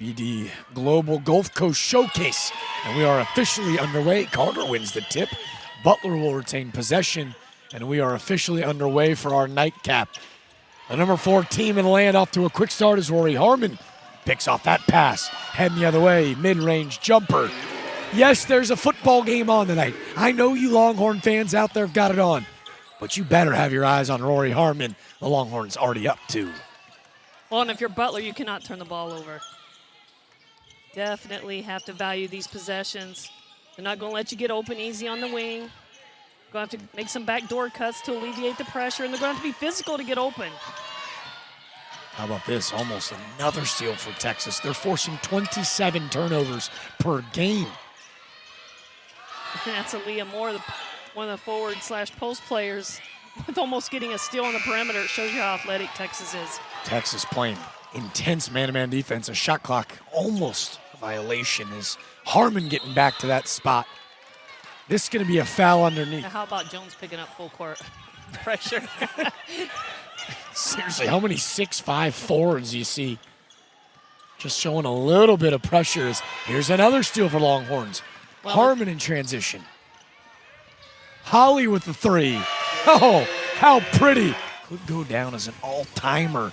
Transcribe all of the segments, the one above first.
be the Global Gulfcoast Showcase, and we are officially underway. Carter wins the tip. Butler will retain possession, and we are officially underway for our nightcap. The number 4 team in the land off to a quick start is Rory Harmon. Picks off that pass, heading the other way, mid-range jumper. Yes, there's a football game on tonight. I know you Longhorn fans out there have got it on, but you better have your eyes on Rory Harmon. The Longhorns already up 2. Well, and if you're Butler, you cannot turn the ball over. Definitely have to value these possessions. They're not going to let you get open easy on the wing. Going to have to make some backdoor cuts to alleviate the pressure, and they're going to have to be physical to get open. How about this? Almost another steal for Texas. They're forcing 27 turnovers per game. That's Aaliyah Moore, one of the forward/post players, with almost getting a steal on the perimeter. It shows you how athletic Texas is. Texas playing intense man-to-man defense. A shot clock almost a violation. Is Harmon getting back to that spot? This is going to be a foul underneath. Now how about Jones picking up full court pressure? Seriously, how many 6'5" forwards do you see? Just showing a little bit of pressure. Here's another steal for Longhorns. Well, Harmon in transition. Holly with the 3. Oh, how pretty. Could go down as an all-timer.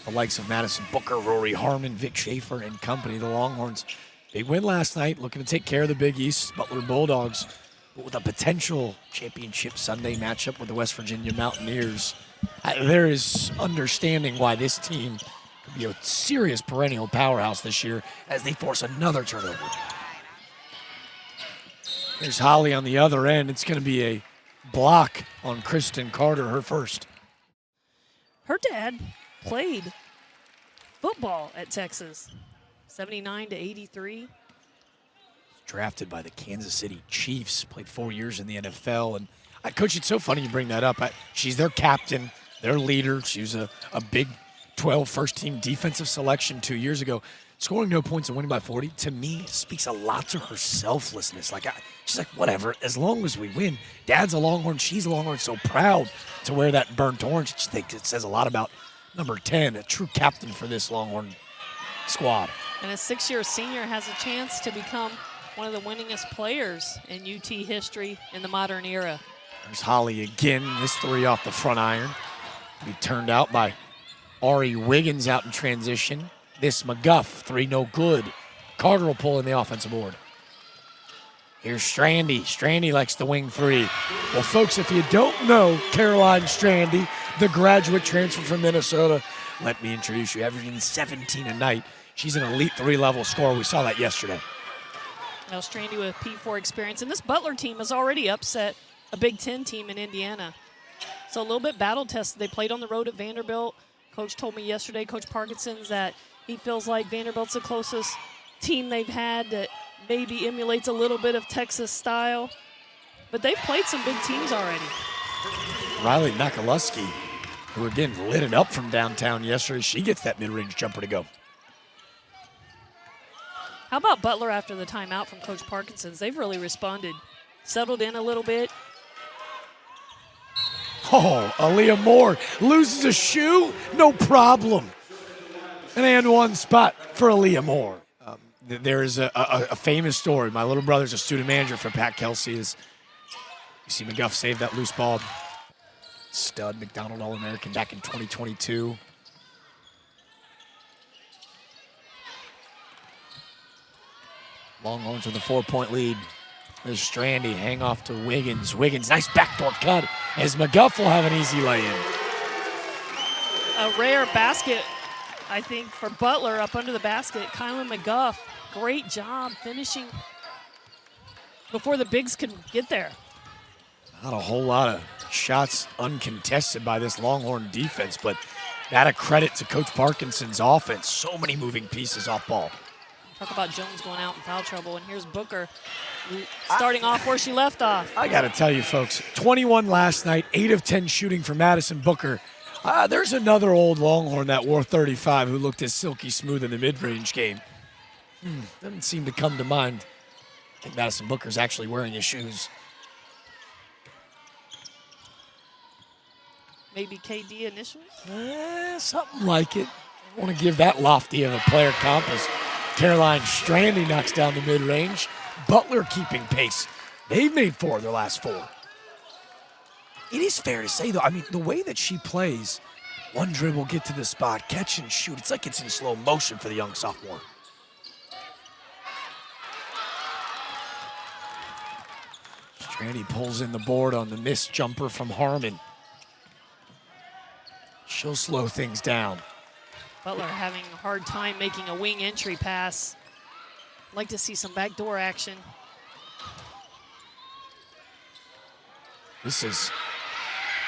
The likes of Madison Booker, Rory Harmon, Vic Schaefer, and company. The Longhorns, big win last night, looking to take care of the Big East Butler Bulldogs, but with a potential championship Sunday matchup with the West Virginia Mountaineers. There is understanding why this team could be a serious perennial powerhouse this year as they force another turnover. There's Holly on the other end. It's going to be a block on Kristen Carter, her first. Her dad played football at Texas, 79 to 83. Drafted by the Kansas City Chiefs, played 4 years in the NFL. And Coach, it's so funny you bring that up. She's their captain, their leader. She was a Big 12 first-team defensive selection 2 years ago. Scoring no points and winning by 40, to me, speaks a lot to her selflessness. She's like, whatever, as long as we win. Dad's a Longhorn, she's a Longhorn, so proud to wear that burnt orange. I just think it says a lot about number 10, a true captain for this Longhorn squad. And a 6-year senior has a chance to become one of the winningest players in UT history in the modern era. There's Holly again, this 3 off the front iron. Be turned out by Ari Wiggins out in transition. This McGuff, 3 no good. Carter will pull in the offensive board. Here's Strandy. Strandy likes the wing 3. Well, folks, if you don't know Caroline Strandy, the graduate transfer from Minnesota, let me introduce you. Averaging 17 a night. She's an elite 3-level scorer. We saw that yesterday. Now Strandy with P4 experience. And this Butler team has already upset a Big Ten team in Indiana. So a little bit battle tested. They played on the road at Vanderbilt. Coach told me yesterday, Coach Parkinson's, that he feels like Vanderbilt's the closest team they've had that maybe emulates a little bit of Texas style. But they've played some big teams already. Riley Makaluski, who again lit it up from downtown yesterday, she gets that mid-range jumper to go. How about Butler after the timeout from Coach Parkinson's? They've really responded, settled in a little bit. Oh, Aaliyah Moore loses a shoe, no problem. An and 1 spot for Aaliyah Moore. There is a famous story. My little brother's a student manager for Pat Kelsey. You see McGuff save that loose ball. Stud McDonald All-American back in 2022. Longhorns with a 4-point lead. There's Strandy, hang off to Wiggins. Wiggins, nice backdoor cut as McGuff will have an easy lay-in. A rare basket, I think, for Butler up under the basket. Kylan McGuff, great job finishing before the bigs could get there. Not a whole lot of shots uncontested by this Longhorn defense, but that a credit to Coach Parkinson's offense. So many moving pieces off ball. Talk about Jones going out in foul trouble, and here's Booker starting off where she left off. I got to tell you, folks, 21 last night, 8 of 10 shooting for Madison Booker. There's another old Longhorn that wore 35 who looked as silky smooth in the mid-range game. Doesn't seem to come to mind. I think Madison Booker's actually wearing his shoes. Maybe KD initials? Something like it. I want to give that lofty of a player comp as Caroline Strandy knocks down the mid-range. Butler keeping pace. They've made 4 of their last 4. It is fair to say, though, I mean, the way that she plays, one dribble, get to the spot, catch and shoot, it's like it's in slow motion for the young sophomore. Strandy pulls in the board on the missed jumper from Harmon. She'll slow things down. Butler having a hard time making a wing entry pass. Like to see some backdoor action. This is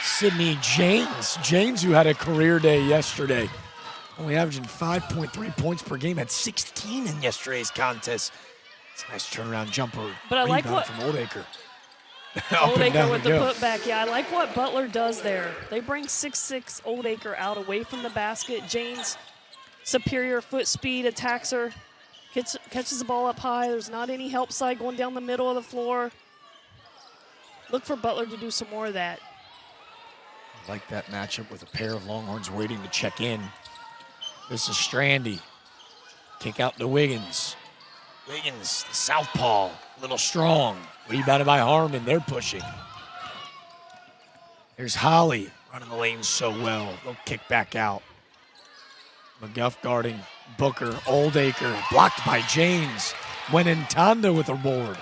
Sydney James. James, who had a career day yesterday. Only averaging 5.3 points per game, had 16 in yesterday's contest. It's a nice turnaround jumper. But I like what from Oldacre. Oldacre with the putback. Yeah, I like what Butler does there. They bring 6'6" Oldacre out away from the basket. James, superior foot speed, attacks her, catches the ball up high. There's not any help side going down the middle of the floor. Look for Butler to do some more of that. I like that matchup with a pair of Longhorns waiting to check in. This is Strandy. Kick out to Wiggins. Wiggins, the southpaw, a little strong. Rebounded by Harmon, they're pushing. There's Holly, running the lane so well. They'll kick back out. McGuff guarding Booker, Oldacre, blocked by James. Wenentanda with her board.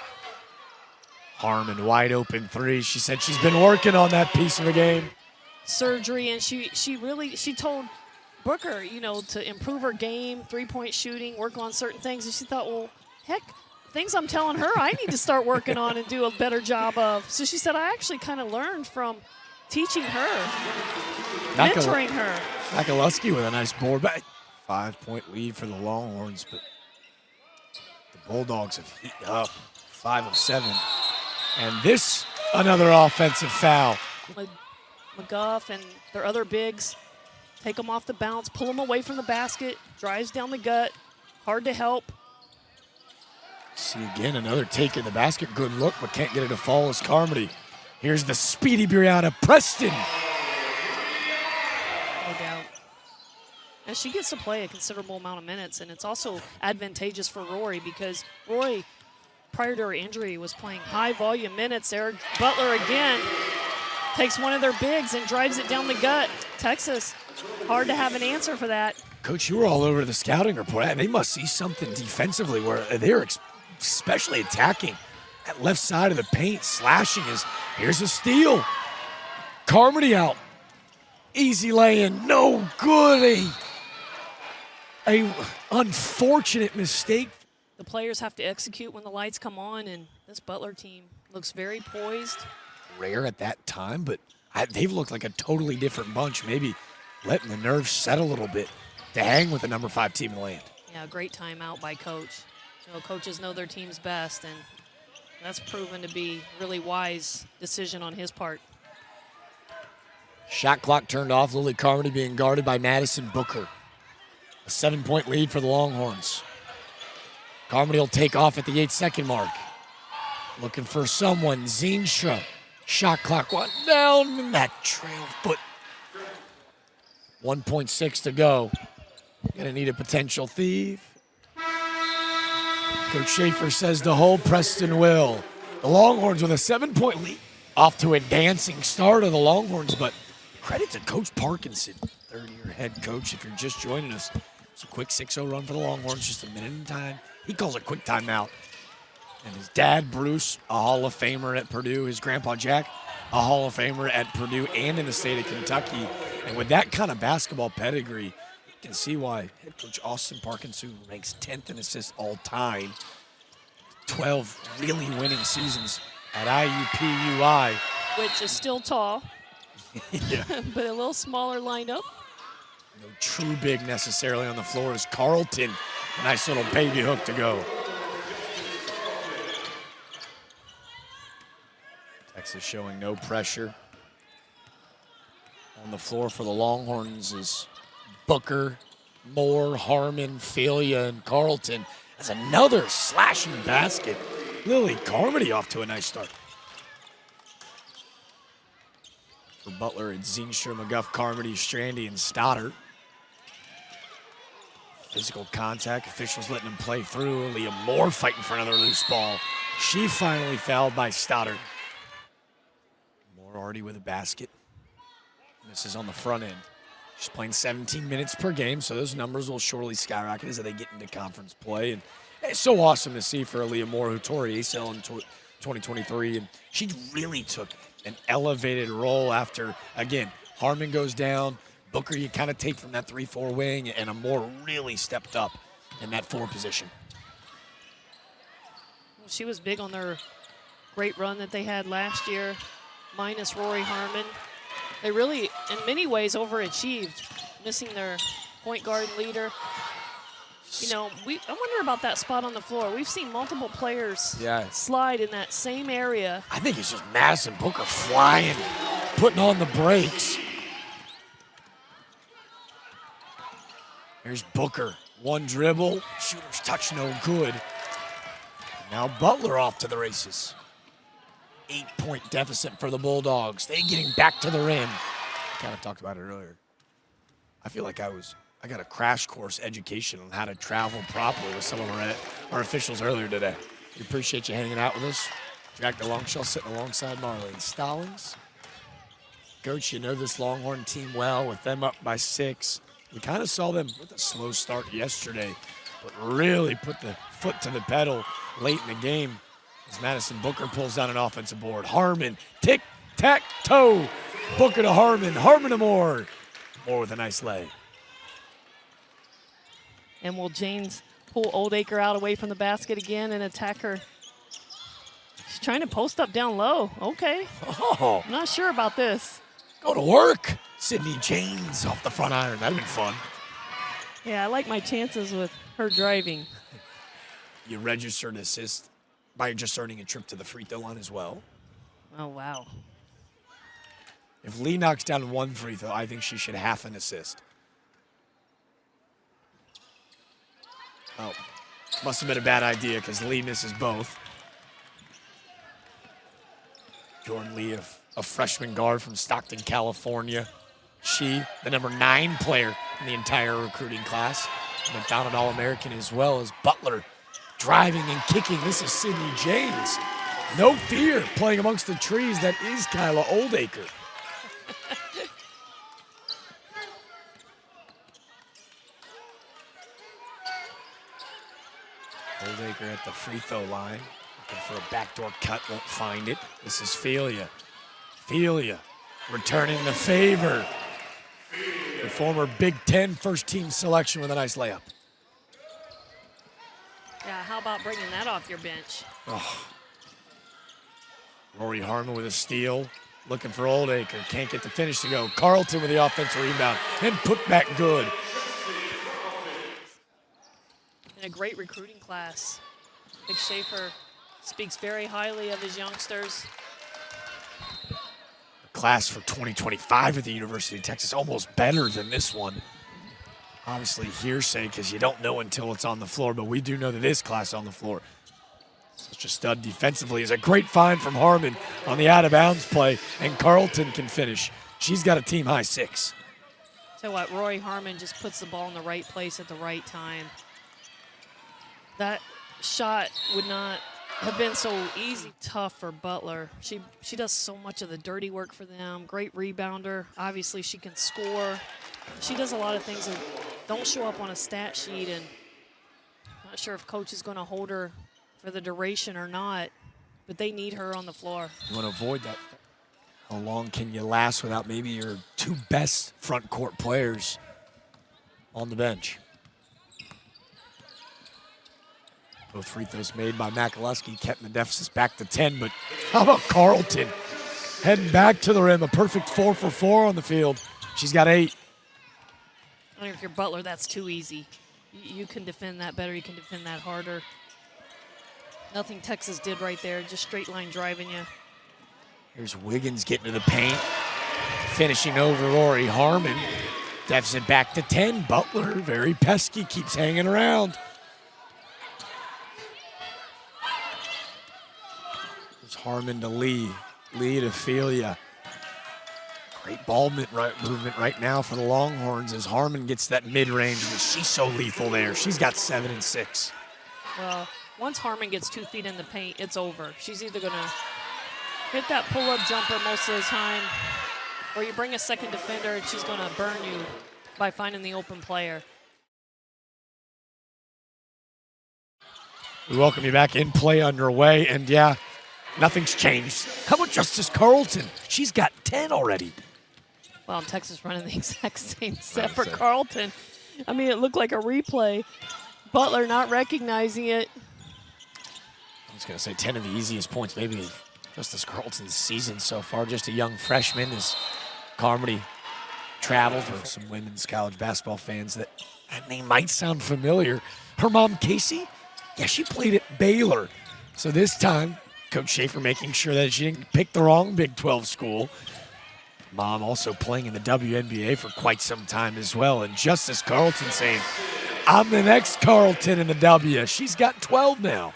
Harmon, wide open 3. She said she's been working on that piece of the game. Surgery, and she told Booker, you know, to improve her game, 3-point shooting, work on certain things. And she thought, well, heck, things I'm telling her I need to start working on and do a better job of. So she said, I actually kind of learned from teaching her, mentoring her. Makaluski with a nice board back. 5-point lead for the Longhorns, but the Bulldogs have heated up. 5 of 7. And this, another offensive foul. McGuff and their other bigs take them off the bounce, pull them away from the basket, drives down the gut, hard to help. See again, another take in the basket. Good look, but can't get it to fall as Carmody. Here's the speedy Brianna Preston. No doubt. And she gets to play a considerable amount of minutes, and it's also advantageous for Rory because Rory, prior to her injury, was playing high volume minutes there. Butler again takes one of their bigs and drives it down the gut. Texas, hard to have an answer for that. Coach, you were all over the scouting report. They must see something defensively where they're especially attacking that left side of the paint, slashing. Here's a steal. Carmody out. Easy lay-in, no good. A unfortunate mistake. The players have to execute when the lights come on, and this Butler team looks very poised. Rare at that time, but they've looked like a totally different bunch, maybe letting the nerves set a little bit to hang with the number 5 team in the land. Yeah, great timeout by Coach. You know, coaches know their team's best, and that's proven to be a really wise decision on his part. Shot clock turned off. Lily Carmody being guarded by Madison Booker. A 7-point lead for the Longhorns. Carmody will take off at the 8-second mark. Looking for someone. Zeenstra. Shot clock one down, and that trail foot. 1.6 to go. Gonna need a potential thief. Coach Schaefer says to hold, Preston will. The Longhorns with a 7-point lead. Off to a dancing start of the Longhorns, but credit to Coach Parkinson, third-year head coach. If you're just joining us, it's a quick 6-0 run for the Longhorns, just a minute in time. He calls a quick timeout. And his dad, Bruce, a Hall of Famer at Purdue. His grandpa, Jack, a Hall of Famer at Purdue and in the state of Kentucky. And with that kind of basketball pedigree, you can see why head coach Austin Parkinson ranks 10th in assists all time. 12 really winning seasons at IUPUI. Which is still tall, Yeah. but a little smaller lineup. No true big necessarily on the floor is Carlton. A nice little baby hook to go. Texas showing no pressure. On the floor for the Longhorns is Booker, Moore, Harmon, Filia, and Carlton. That's another slashing basket. Lily Carmody off to a nice start. For Butler, it's Zeenstra, McGuff, Carmody, Strandy, and Stoddard. Physical contact, officials letting him play through. Leah Moore fighting for another loose ball. She finally fouled by Stoddard. Moore already with a basket. This is on the front end. She's playing 17 minutes per game, so those numbers will surely skyrocket as they get into conference play. And it's so awesome to see for Leah Moore, who tore ACL in 2023. And she really took an elevated role after, again, Harmon goes down. Booker, you kind of take from that 3-4 wing, and Moore really stepped up in that 4 position. Well, she was big on their great run that they had last year, minus Rory Harmon. They really, in many ways, overachieved, missing their point guard leader. You know, I wonder about that spot on the floor. We've seen multiple players slide in that same area. I think it's just Madison Booker flying, putting on the brakes. Here's Booker, one dribble, shooter's touch no good. Now Butler off to the races. 8-point deficit for the Bulldogs. They getting back to the rim. Kind of talked about it earlier. I feel like I got a crash course education on how to travel properly with some of our officials earlier today. We appreciate you hanging out with us. Jack DeLongshall sitting alongside Marlene Stallings. Coach, you know this Longhorn team well, with them up by 6. We kind of saw them with a slow start yesterday, but really put the foot to the pedal late in the game as Madison Booker pulls down an offensive board. Harmon, tic-tac-toe. Booker to Harmon, Harmon to Moore. Moore with a nice lay. And will James pull Oldacre out away from the basket again and attack her? She's trying to post up down low. Okay. Oh. I'm not sure about this. Go to work. Sydney James off the front iron. That'd have been fun. Yeah, I like my chances with her driving. You registered assist by just earning a trip to the free throw line as well. Oh, wow. If Lee knocks down one free throw, I think she should half an assist. Oh, must have been a bad idea because Lee misses both. Jordan Lee, a freshman guard from Stockton, California. She, the number 9 player in the entire recruiting class. McDonald All-American as well as Butler. Driving and kicking. This is Sydney James. No fear playing amongst the trees. That is Kyla Oldacre. Oldacre at the free throw line. Looking for a backdoor cut, won't find it. This is Felia. Felia returning the favor. The former Big Ten first team selection with a nice layup. Yeah, how about bringing that off your bench? Oh. Rory Harmon with a steal. Looking for Oldacre. Can't get the finish to go. Carlton with the offensive rebound. And put back good. And a great recruiting class. Big Schaefer speaks very highly of his youngsters. Class for 2025 at the University of Texas. Almost better than this one. Obviously hearsay because you don't know until it's on the floor, but we do know that this class on the floor. Such a stud defensively is a great find from Harmon on the out-of-bounds play, and Carlton can finish. She's got a team-high 6. So what, Rory Harmon just puts the ball in the right place at the right time. That shot would not have been so easy, tough for Butler. She does so much of the dirty work for them. Great rebounder. Obviously, she can score. She does a lot of things that don't show up on a stat sheet, and I'm not sure if coach is going to hold her for the duration or not, but they need her on the floor. You want to avoid that. How long can you last without maybe your 2 best front court players on the bench? Both free throws made by McAlusky, kept the deficit back to 10, but how about Carlton? Heading back to the rim, a perfect 4 for 4 on the field. She's got 8. I don't know if you're Butler, that's too easy. You can defend that better, you can defend that harder. Nothing Texas did right there, just straight line driving you. Here's Wiggins getting to the paint, finishing over Rory Harmon. Deficit back to 10. Butler, very pesky, keeps hanging around. Harmon to Lee. Lee to Felia. Great ball movement right now for the Longhorns as Harmon gets that mid-range, and she's so lethal there. She's got 7 and 6. Well, once Harmon gets 2 feet in the paint, it's over. She's either going to hit that pull-up jumper most of the time, or you bring a second defender and she's going to burn you by finding the open player. We welcome you back. In play underway, and yeah, nothing's changed. How about Justice Carlton? She's got 10 already. Well, Texas running the exact same set for Carlton. I mean, it looked like a replay. Butler not recognizing it. I was going to say 10 of the easiest points, maybe of Justice Carlton's season so far. Just a young freshman as Carmody travels with some women's college basketball fans that name might sound familiar. Her mom, Casey, yeah, she played at Baylor. So this time, Coach Schaefer making sure that she didn't pick the wrong Big 12 school. Mom also playing in the WNBA for quite some time as well. And Justice Carlton saying, I'm the next Carlton in the W. She's got 12 now.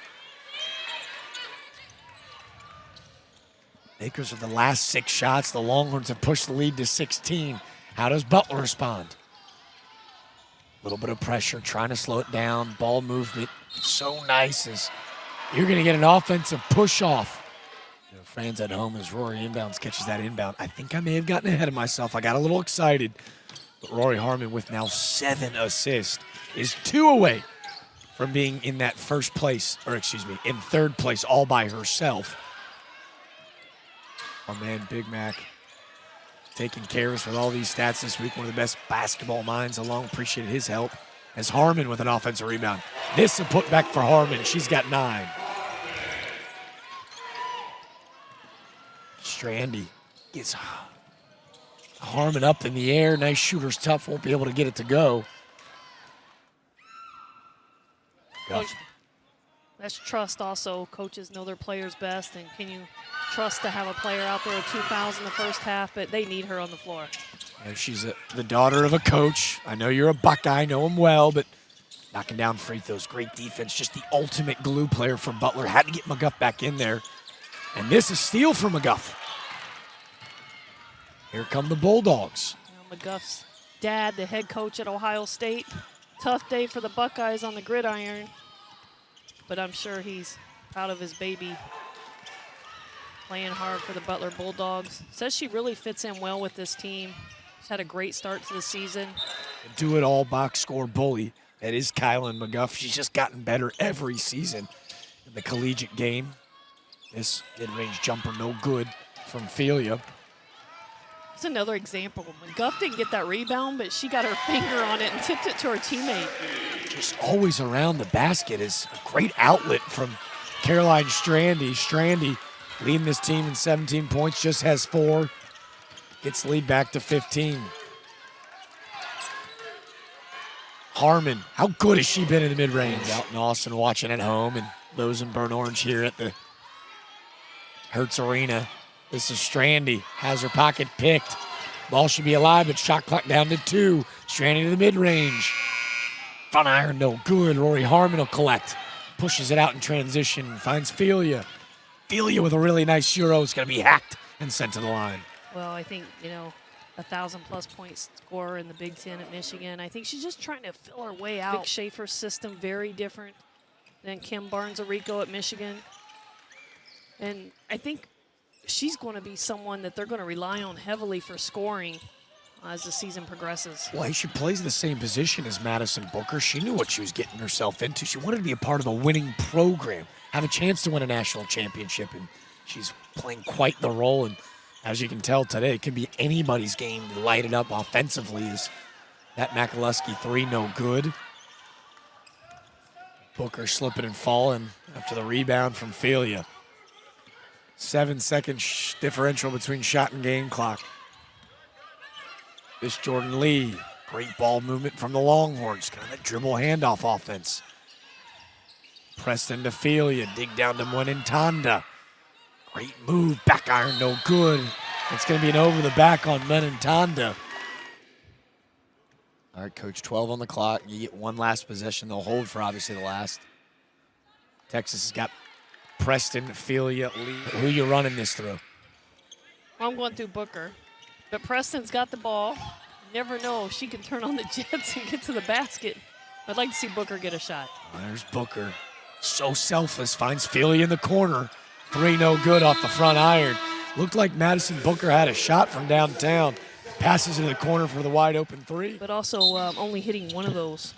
Makers of the last 6 shots. The Longhorns have pushed the lead to 16. How does Butler respond? A little bit of pressure, trying to slow it down. Ball movement, so nice as you're going to get an offensive push-off. You know, fans at home as Rory inbounds catches that inbound. I think I may have gotten ahead of myself. I got a little excited. But Rory Harmon with now 7 assists is 2 away from being in that first place, or excuse me, in third place all by herself. Our man Big Mac taking care of us with all these stats this week. One of the best basketball minds along. Appreciated his help. As Harmon with an offensive rebound. This a put back for Harmon. She's got 9. Strandy gets Harmon up in the air. Nice shooter's tough. Won't be able to get it to go. Coach, that's trust also. Coaches know their players best, and can you trust to have a player out there at 2 fouls in the first half, but they need her on the floor. And she's the daughter of a coach. I know you're a Buckeye, know him well, but knocking down free throws, great defense, just the ultimate glue player for Butler. Had to get McGuff back in there. And this is steal for McGuff. Here come the Bulldogs. Now McGuff's dad, the head coach at Ohio State. Tough day for the Buckeyes on the gridiron, but I'm sure he's proud of his baby. Playing hard for the Butler Bulldogs. Says she really fits in well with this team. She's had a great start to the season. Do-it-all box score bully. That is Kylan McGuff. She's just gotten better every season in the collegiate game. This mid-range jumper no good from Felia. It's another example. McGuff didn't get that rebound, but she got her finger on it and tipped it to her teammate. Just always around the basket is a great outlet from Caroline Strandy. Strandy leading this team in 17 points, just has 4. Gets the lead back to 15. Harmon, how good has she been in the mid-range? Out in Austin watching at home, and those in burnt orange here at the Hertz Arena. This is Strandy, has her pocket picked. Ball should be alive, but shot clock down to 2. Strandy to the mid-range. Front iron, no good. Rory Harmon will collect. Pushes it out in transition, finds Felia. Felia with a really nice Euro is going to be hacked and sent to the line. Well, I think, 1,000-plus point scorer in the Big Ten at Michigan. I think she's just trying to fill her way out. Vic Schaefer's system, very different than Kim Barnes-Arico at Michigan. And I think she's going to be someone that they're going to rely on heavily for scoring as the season progresses. Well, she plays the same position as Madison Booker. She knew what she was getting herself into. She wanted to be a part of a winning program, have a chance to win a national championship, and she's playing quite the role. And as you can tell today, it can be anybody's game to light it up offensively. Is that Makaluski 3 no good? Booker slipping and falling after the rebound from Felia. 7-second differential between shot and game clock. This Jordan Lee, great ball movement from the Longhorns, kind of dribble handoff offense. Preston to Felia, dig down to Mwenentanda. Great move, back iron, no good. It's going to be an over the back on Mwenentanda. All right, Coach, 12 on the clock. You get one last possession. They'll hold for obviously the last. Texas has got Preston, Felia, Lee. Who you running this through? I'm going through Booker. But Preston's got the ball. You never know if she can turn on the jets and get to the basket. I'd like to see Booker get a shot. There's Booker. So selfless. Finds Feely in the corner. 3 no good off the front iron. Looked like Madison Booker had a shot from downtown. Passes into the corner for the wide open 3. But also only hitting one of those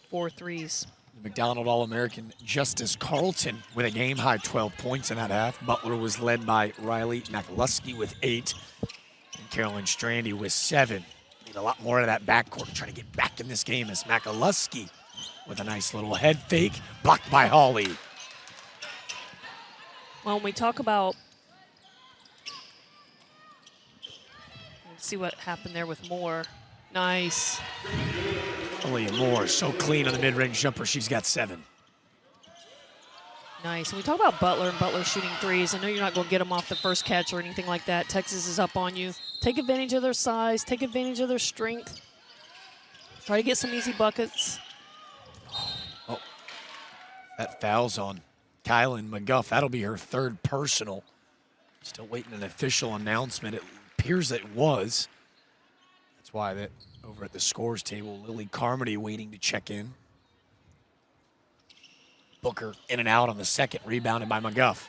4 threes. The McDonald All-American Justice Carlton with a game-high 12 points in that half. Butler was led by Riley McLusky with 8. And Carolyn Strandy with 7. Need a lot more of that backcourt to try to get back in this game as McLusky with a nice little head fake, blocked by Hawley. Well, when we talk about, let's see what happened there with Moore. Nice. Aaliyah Moore, so clean on the mid-range jumper. She's got 7. Nice. And we talk about Butler and Butler shooting threes. I know you're not going to get them off the first catch or anything like that. Texas is up on you. Take advantage of their size. Take advantage of their strength. Try to get some easy buckets. Oh, that foul's on Kylan McGuff. That'll be her 3rd personal. Still waiting an official announcement. It appears that it was. That's why that over at the scores table, Lily Carmody waiting to check in. Booker in and out on the second, rebounded by McGuff.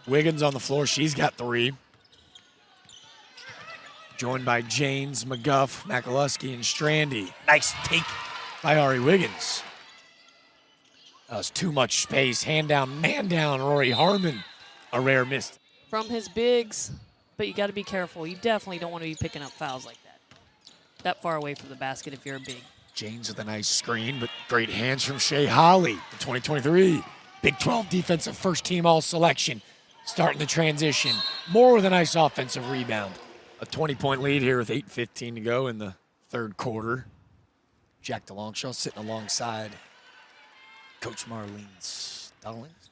Wiggins on the floor, she's got 3. Joined by Janes, McGuff, McLusky, and Strandy. Nice take by Ari Wiggins. That was too much space. Hand down, man down, Rory Harmon. A rare miss. From his bigs, but you got to be careful. You definitely don't want to be picking up fouls like that far away from the basket if you're a big. James with a nice screen, but great hands from Shea Holly, the 2023 Big 12 defensive first-team all-selection. Starting the transition. Moore with a nice offensive rebound. A 20-point lead here with 8:15 to go in the 3rd quarter. Jack DeLongchamp sitting alongside Coach Marlene Stallings.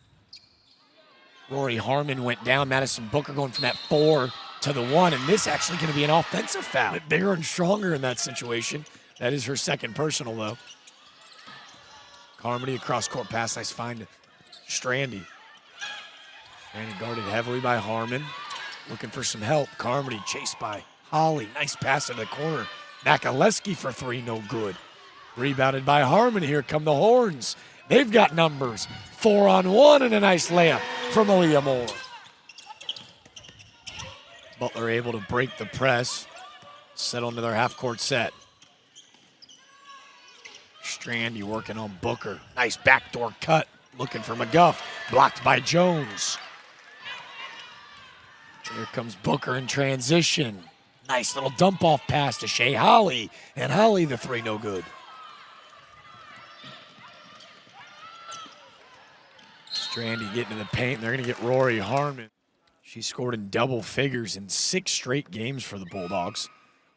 Rory Harmon went down. Madison Booker going from that 4 to the 1, and this actually going to be an offensive foul. Bigger and stronger in that situation. That is her 2nd personal, though. Carmody, a cross-court pass. Nice find to Strandy. Strandy guarded heavily by Harmon. Looking for some help. Carmody chased by Holly. Nice pass in the corner. McAleski for 3, no good. Rebounded by Harmon. Here come the Horns. They've got numbers. 4-on-1 and a nice layup from Aaliyah Moore. Butler able to break the press. Settle into their half-court set. Strandy working on Booker. Nice backdoor cut. Looking for McGuff. Blocked by Jones. Here comes Booker in transition. Nice little dump-off pass to Shea Holly. And Holly, the 3, no good. Strandy getting to the paint. They're going to get Rory Harmon. She scored in double figures in 6 straight games for the Bulldogs.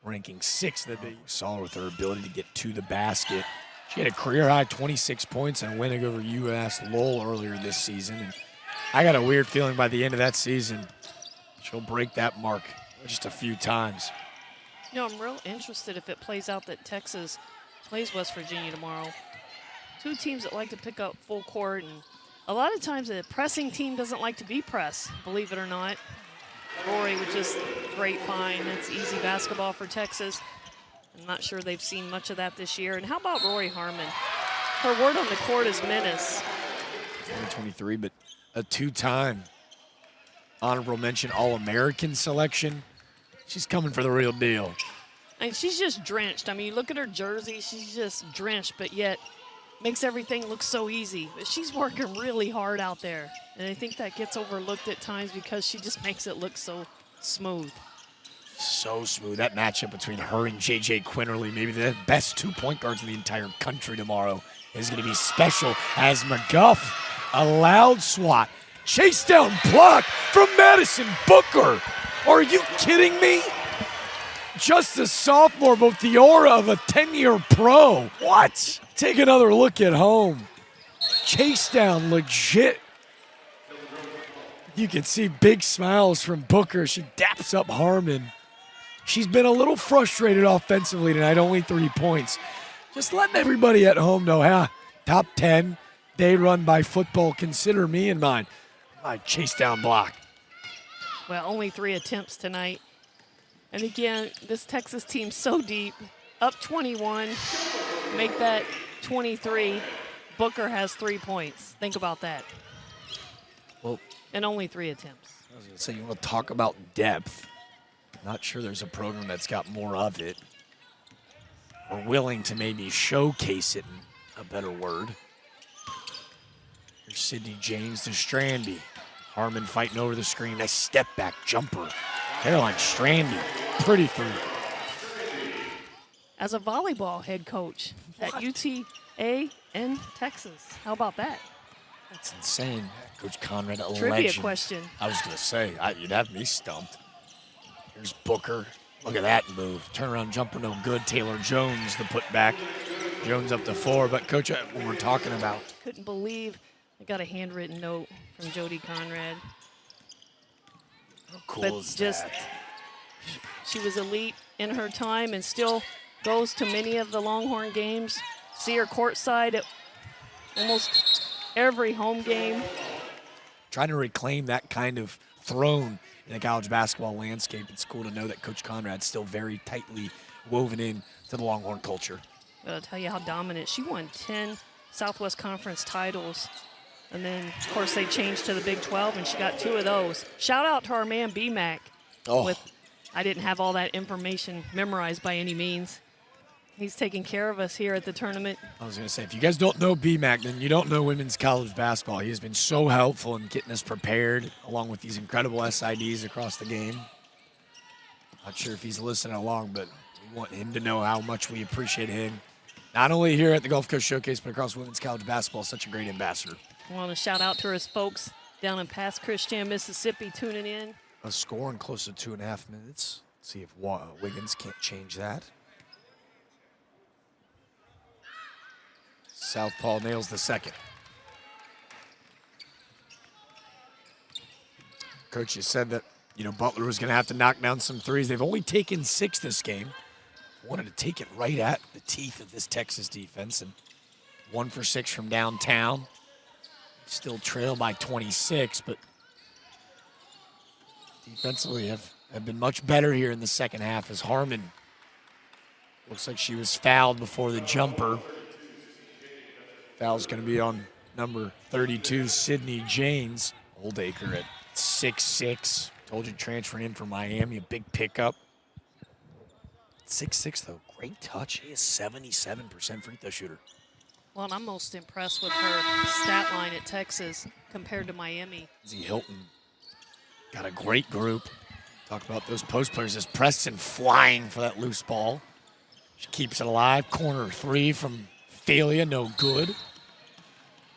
Ranking 6th that they saw with her ability to get to the basket. She had a career-high 26 points and a win over UMass Lowell earlier this season. And I got a weird feeling by the end of that season, she'll break that mark just a few times. You know, I'm real interested if it plays out that Texas plays West Virginia tomorrow. 2 teams that like to pick up full court, and a lot of times a pressing team doesn't like to be pressed, believe it or not. Rory with just great find. That's easy basketball for Texas. I'm not sure they've seen much of that this year. And how about Rory Harmon? Her word on the court is menace. 2023, but a 2-time honorable mention All-American selection. She's coming for the real deal. And she's just drenched. I mean, look at her jersey. She's just drenched, but yet makes everything look so easy. But she's working really hard out there. And I think that gets overlooked at times because she just makes it look so smooth. So smooth. That matchup between her and J.J. Quinterly, maybe the best 2 point guards in the entire country tomorrow, is going to be special as McGuff, a loud swat. Chase down block from Madison Booker. Are you kidding me? Just a sophomore, but the aura of a 10-year pro. What? Take another look at home. Chase down legit. You can see big smiles from Booker. She daps up Harmon. She's been a little frustrated offensively tonight, only 3 points. Just letting everybody at home know, top 10, they run by football. Consider me in mine. My chase down block. Well, only 3 attempts tonight. And again, this Texas team's so deep. Up 21, make that 23. Booker has 3 points. Think about that. Well, and only 3 attempts. I was going to say, you want to talk about depth. Not sure there's a program that's got more of it, or willing to maybe showcase it, in a better word. Here's Sydney James to Strandy. Harmon fighting over the screen. Nice step back jumper. Caroline Strandy, pretty through. As a volleyball head coach at UTA in Texas. How about that? That's insane. Coach Conrad, a Trivia legend. question. I was going to say, you'd have me stumped. Here's Booker. Look at that move. Turnaround jumper, no good. Taylor Jones, the putback. Jones up to 4. But, Coach, what we're talking about. Couldn't believe I got a handwritten note from Jody Conrad. How cool but is just, that? She was elite in her time and still goes to many of the Longhorn games. See her courtside at almost every home game. Trying to reclaim that kind of throne in the college basketball landscape. It's cool to know that Coach Conrad's still very tightly woven in to the Longhorn culture. I'll tell you how dominant. She won 10 Southwest Conference titles. And then, of course, they changed to the Big 12, and she got 2 of those. Shout out to our man, B-Mac. Oh. I didn't have all that information memorized by any means. He's taking care of us here at the tournament. I was going to say, if you guys don't know BMAC, then you don't know women's college basketball. He has been so helpful in getting us prepared, along with these incredible SIDs across the game. Not sure if he's listening along, but we want him to know how much we appreciate him. Not only here at the Gulfcoast Showcase, but across women's college basketball. Such a great ambassador. I want to shout out to his folks down in Pass Christian, Mississippi, tuning in. A score in close to 2.5 minutes. Let's see if Wiggins can't change that. Southpaw nails the second. Coach, you said that, Butler was going to have to knock down some threes. They've only taken 6 this game. Wanted to take it right at the teeth of this Texas defense. And 1 for 6 from downtown. Still trail by 26, but defensively have been much better here in the second half as Harmon looks like she was fouled before the jumper. Foul's going to be on number 32, Sydney James. Oldacre at 6'6". Told you transferring in from Miami, a big pickup. 6'6", though. Great touch. He is 77% free throw shooter. Well, and I'm most impressed with her stat line at Texas compared to Miami. Lindsey Hilton got a great group. Talk about those post players. As Preston flying for that loose ball. She keeps it alive. Corner 3 from Thalia, no good.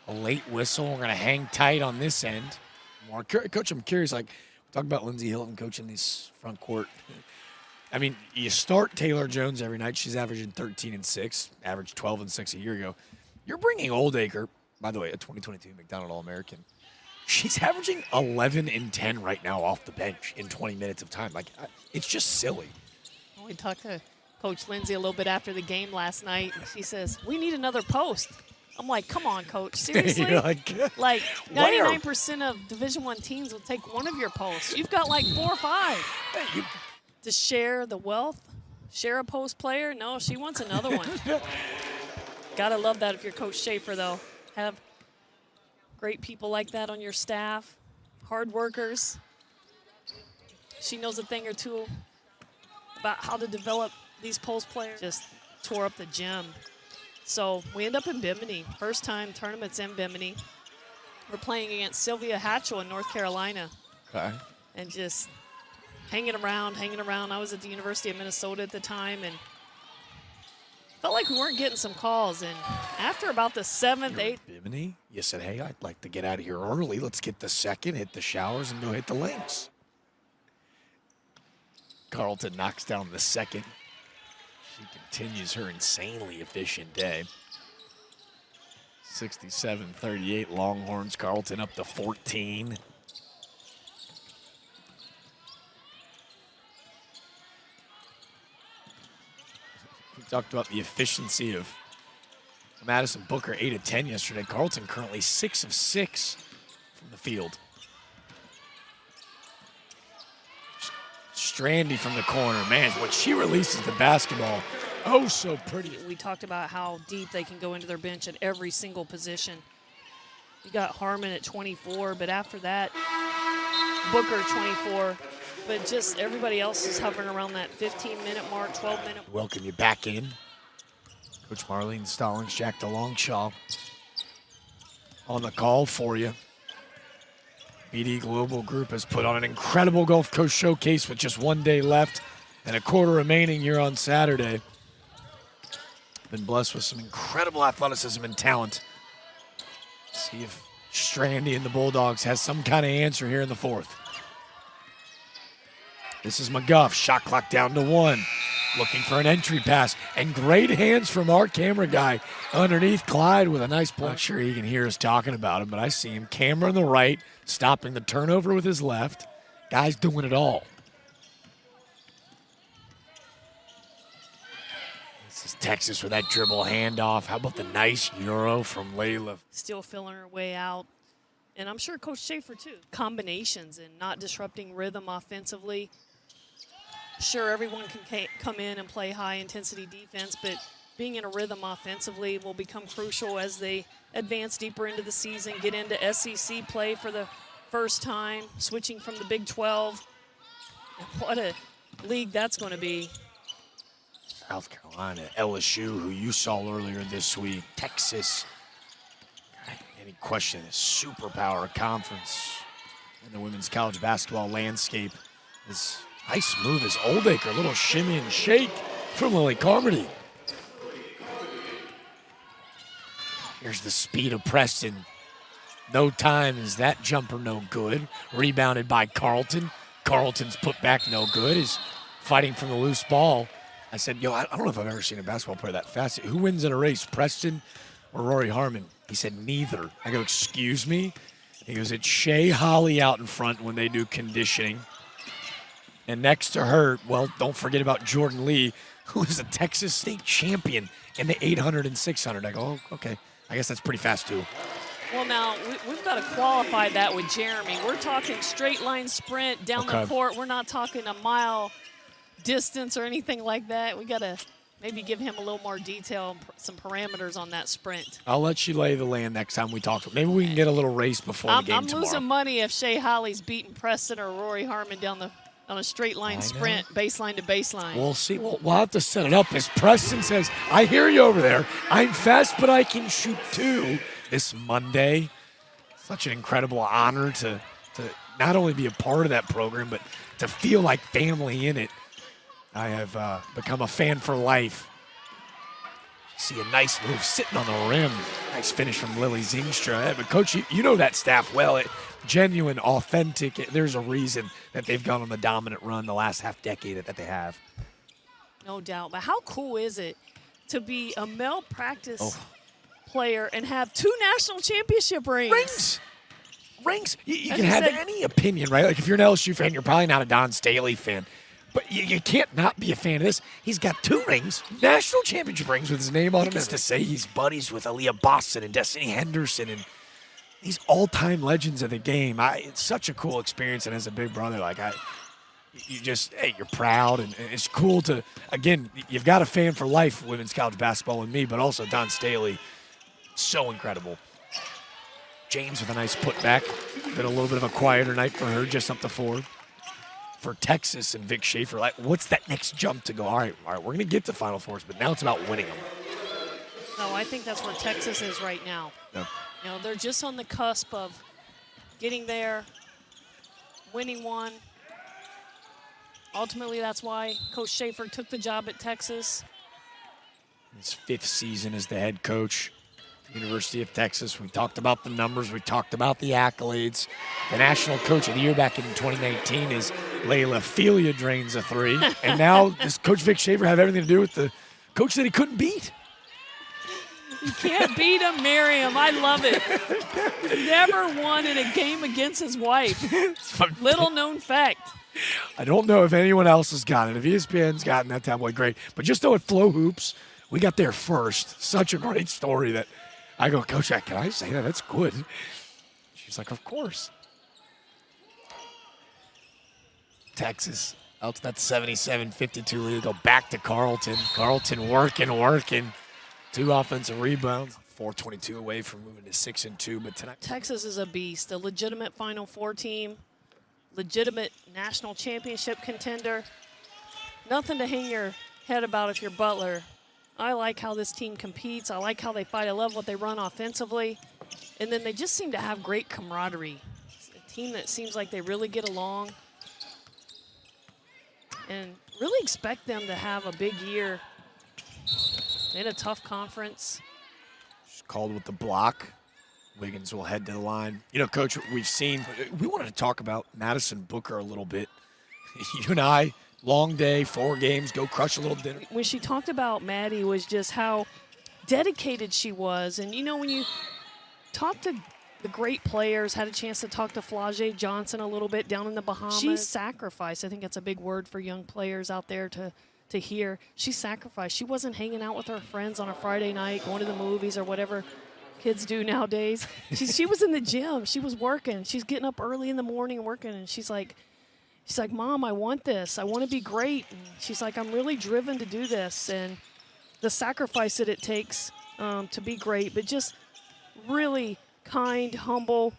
A late whistle. We're going to hang tight on this end. Coach, I'm curious, talk about Lindsey Hilton coaching this front court. I mean, you start Taylor Jones every night. She's averaging 13 and 6, averaged 12 and 6 a year ago. You're bringing Oldacre, by the way, a 2022 McDonald All-American. She's averaging 11 and 10 right now off the bench in 20 minutes of time. It's just silly. We talked to Coach Lindsay a little bit after the game last night. She says, we need another post. I'm like, come on, Coach, seriously? You're like 99% of Division I teams will take one of your posts. You've got 4 or 5. To share the wealth, share a post player? No, she wants another one. Gotta love that if you're Coach Schaefer, though. Have great people like that on your staff, hard workers. She knows a thing or two about how to develop these post players. Just tore up the gym. So we end up in Bimini. First time tournaments in Bimini. We're playing against Sylvia Hatchell in North Carolina. Okay. And just hanging around. I was at the University of Minnesota at the time and felt like we weren't getting some calls. And after about the 7th, 8th. Bimini, you said, hey, I'd like to get out of here early. Let's get the second, hit the showers, and go hit the links. Carlton knocks down the second. She continues her insanely efficient day. 67-38 Longhorns. Carlton up to 14. We talked about the efficiency of Madison Booker, 8 of 10 yesterday. Carlton currently 6 of 6 from the field. Strandy from the corner. Man, when she releases the basketball, oh, so pretty. We talked about how deep they can go into their bench at every single position. You got Harmon at 24, but after that, Booker 24. But just everybody else is hovering around that 15-minute mark, 12-minute. Welcome you back in. Coach Marlene Stallings, Jack DeLongchamp on the call for you. BD Global Group has put on an incredible Gulfcoast Showcase with just 1 day left and a quarter remaining here on Saturday. Been blessed with some incredible athleticism and talent. See if Strandy and the Bulldogs has some kind of answer here in the fourth. This is McGuff, shot clock down to 1. Looking for an entry pass, and great hands from our camera guy underneath Clyde with a nice point. Not sure he can hear us talking about him, but I see him. Camera on the right, stopping the turnover with his left. Guy's doing it all. This is Texas with that dribble handoff. How about the nice Euro from Layla? Still filling her way out. And I'm sure Coach Schaefer, too. Combinations and not disrupting rhythm offensively. Sure, everyone can come in and play high-intensity defense, but being in a rhythm offensively will become crucial as they advance deeper into the season, get into SEC play for the first time, switching from the Big 12. What a league that's going to be. South Carolina, LSU, who you saw earlier this week, Texas. Any question, a superpower conference in the women's college basketball landscape. This nice move is Oldacre, a little shimmy and shake from Lily Carmody. Here's the speed of Preston. No time is that jumper no good. Rebounded by Carlton. Carlton's put back no good. Is fighting from the loose ball. I said, I don't know if I've ever seen a basketball player that fast. Who wins in a race, Preston or Rory Harmon? He said, neither. I go, excuse me? He goes, it's Shay Holly out in front when they do conditioning. And next to her, well, don't forget about Jordan Lee, who is a Texas State champion in the 800 and 600. I go, oh, okay. I guess that's pretty fast, too. Well, now, we've got to qualify that with Jeremy. We're talking straight line sprint down the court. We're not talking a mile distance or anything like that. We got to maybe give him a little more detail, some parameters on that sprint. I'll let you lay the land next time we talk. Maybe we can get a little race before the game tomorrow. I'm losing money if Shay Holly's beating Preston or Rory Harmon down on a straight line sprint, baseline to baseline. We'll see. We'll have to set it up. As Preston says, I hear you over there. I'm fast, but I can shoot too. This Monday, such an incredible honor to not only be a part of that program, but to feel like family in it. I have become a fan for life. See a nice move sitting on the rim. Nice finish from Lily Zingstra. But, Coach, you know that staff well. Genuine, authentic. There's a reason that they've gone on the dominant run the last half decade that they have. No doubt. But how cool is it to be a male practice player and have 2 national championship rings? Rings. You can have any opinion, right? Like if you're an LSU fan, you're probably not a Don Staley fan. But you can't not be a fan of this. He's got 2 rings, national championship rings with his name on them. To say he's buddies with Aaliyah Boston and Destiny Henderson and these all-time legends of the game. It's such a cool experience, and as a big brother, you're proud, and it's cool to, again, you've got a fan for life, women's college basketball with me, but also Don Staley, so incredible. James with a nice putback. Been a little bit of a quieter night for her, just up to 4. For Texas and Vic Schaefer, what's that next jump to go? All right, we're going to get to Final Fours, but now it's about winning them. No, I think that's where Texas is right now. Yep. They're just on the cusp of getting there, winning one. Ultimately, that's why Coach Schaefer took the job at Texas. His 5th season as the head coach. University of Texas. We talked about the numbers. We talked about the accolades. The National Coach of the Year back in 2019 is Layla Felia drains a 3. And now does Coach Vic Schaefer have everything to do with the coach that he couldn't beat? You can't beat him, Miriam. I love it. Never won in a game against his wife. Little known fact. I don't know if anyone else has gotten it. If ESPN's gotten that tabloid, great. But just know at Flow Hoops, we got there first. Such a great story that I go, Coach, can I say that? That's good. She's like, of course. Texas Out to that 77-52 lead. Go back to Carlton. Carlton working. 2 offensive rebounds. 4:22 away from moving to 6-2. But tonight, Texas is a beast, a legitimate Final Four team, legitimate national championship contender. Nothing to hang your head about if you're Butler. I like how this team competes. I like how they fight. I love what they run offensively. And then they just seem to have great camaraderie. It's a team that seems like they really get along. And really expect them to have a big year in a tough conference. she's called with the block. Wiggins will head to the line. You know, Coach, we wanted to talk about Madison Booker a little bit. You and I, long day, 4 games, go crush a little dinner. When she talked about Maddie was just how dedicated she was. And, you know, when you talk to the great players, had a chance to talk to Flau'jae Johnson a little bit down in the Bahamas. She sacrificed. I think that's a big word for young players out there to hear. She sacrificed. She wasn't hanging out with her friends on a Friday night, going to the movies or whatever kids do nowadays. She was in the gym. She was working. She's getting up early in the morning working, and she's like, Mom, I want this. I want to be great. And she's like, I'm really driven to do this. And the sacrifice that it takes to be great, but just really kind, humble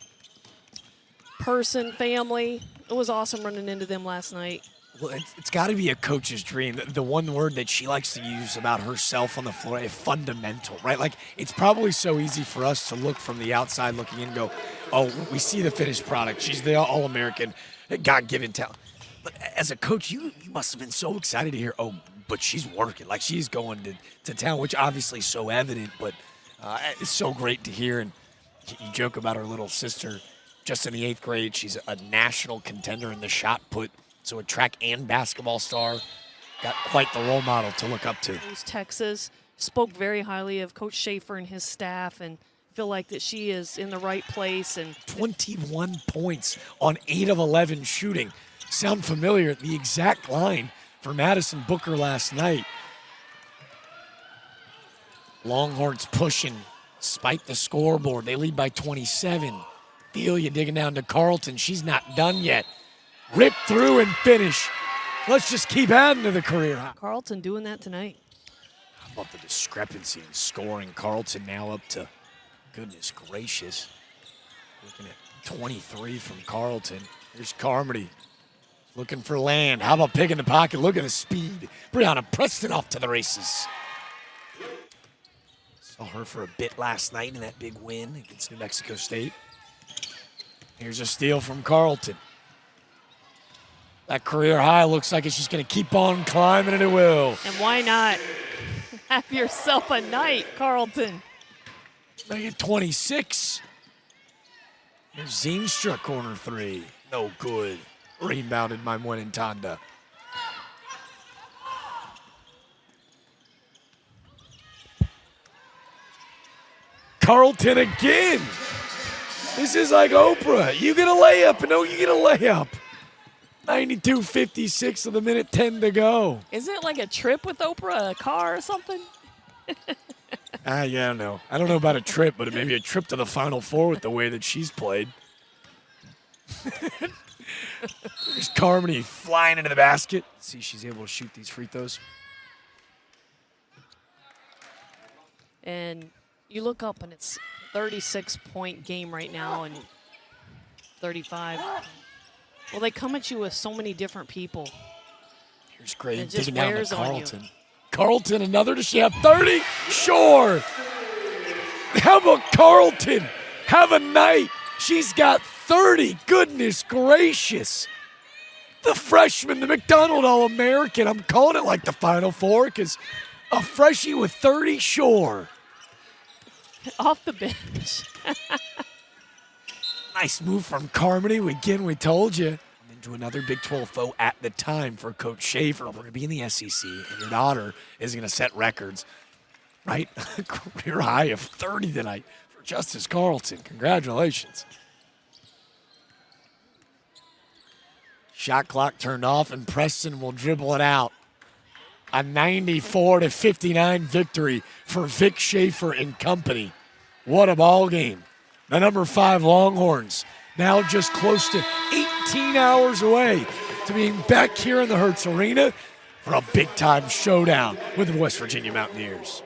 person, family. It was awesome running into them last night. Well, it's got to be a coach's dream. The one word that she likes to use about herself on the floor is fundamental, right? Like, it's probably so easy for us to look from the outside looking in and go, oh, we see the finished product. She's the All-American, God-given talent. But as a coach, you must have been so excited to hear, oh, but she's working. Like, she's going to town, which obviously is so evident, but it's so great to hear. And you joke about her little sister. Just in the 8th grade, she's a national contender in the shot put. So a track and basketball star. Got quite the role model to look up to. Texas spoke very highly of Coach Schaefer and his staff and feel like that she is in the right place. And 21 points on 8 of 11 shooting. Sound familiar? The exact line for Madison Booker last night. Longhorns pushing, spike the scoreboard. They lead by 27. Feel you digging down to Carlton. She's not done yet. Rip through and finish. Let's just keep adding to the career high. Carlton doing that tonight. How about the discrepancy in scoring? Carlton now up to, goodness gracious, looking at 23 from Carlton. Here's Carmody looking for land. How about picking the pocket? Look at the speed. Brianna Preston off to the races. Saw her for a bit last night in that big win against New Mexico State. Here's a steal from Carlton. That career high looks like it's just going to keep on climbing, and it will. And why not have yourself a night, Carlton? Make it 26. Here's Zeenstra, corner 3. No good. Rebounded by Mwenentanda. Carlton again. This is like Oprah. You get a layup, and no, you get a layup. 92:56 of the minute 10 to go. Is it like a trip with Oprah, a car or something? Yeah, I don't know. I don't know about a trip, but maybe a trip to the Final Four with the way that she's played. There's Carmody flying into the basket. See, she's able to shoot these free throws. And you look up, and it's 36-point game right now, and 35. Well, they come at you with so many different people. Here's Gray It just digging down to wears on you. Carlton. Carlton, another. Does she have 30? Sure. How about Carlton? Have a night. She's got 30. Goodness gracious. The freshman, the McDonald All-American. I'm calling it like the Final Four because a freshie with 30, sure. Off the bench. Nice move from Carmody. Again, we told you. Into another Big 12 foe at the time for Coach Schaefer. We're going to be in the SEC, and your daughter is going to set records, right? Career high of 30 tonight for Justice Carlton. Congratulations. Shot clock turned off, and Preston will dribble it out. A 94-59 victory for Vic Schaefer and company. What a ball game. The number 5 Longhorns now just close to 18 hours away to being back here in the Hertz Arena for a big-time showdown with the West Virginia Mountaineers.